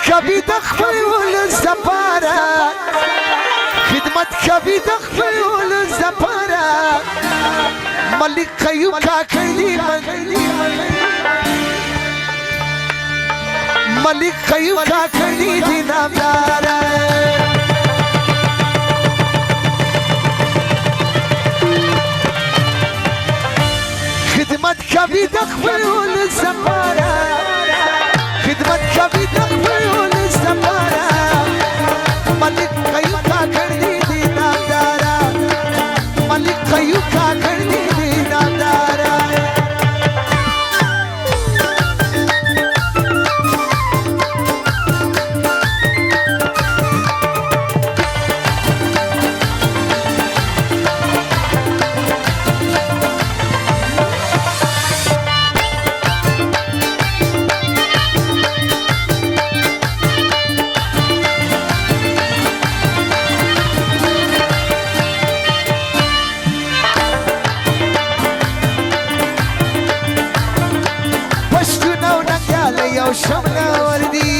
کوي د خپل ولس دپاره خدمت کوي د خپل ولس دپاره ملک ایوب کاکړ دی ملک ایوب کاکړ دی نامداره خدمت کوي د خپل ولس دپاره خدمت کوي د خپل ولس دپاره ملک ایوب کاکړ دی نامداره ملک ایوب کاکړ دی نامداره شمله وردی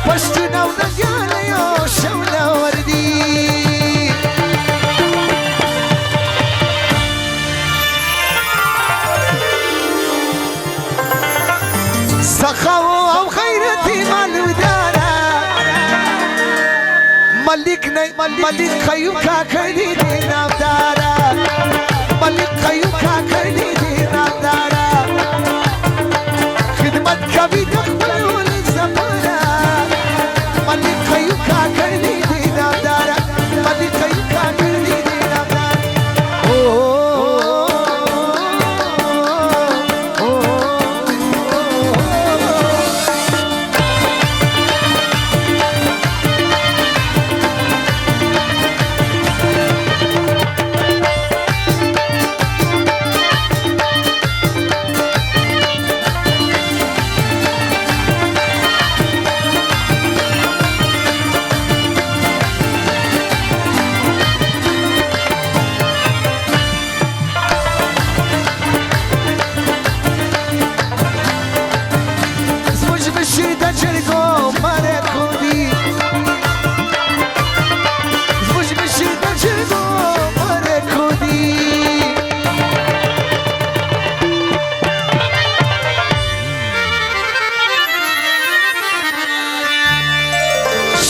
پشتون او نگاله یو شمله وردی سخاو او خیرتی مالوداره ملک ایوب کاکړ دی نامداره ملک ایوب کاکړ دی نامداره خدمت کوي د خپل ولس دپاره ملک ایوب کاکړ دی نامداره ملک ایوب کاکړ دی نامداره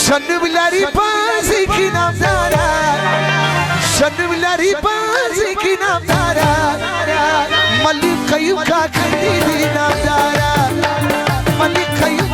شنبلاری بازی کی نامداره شنبلاری بازی کی نامداره ملک ایوب کاکړ دی نامداره ملک ایوب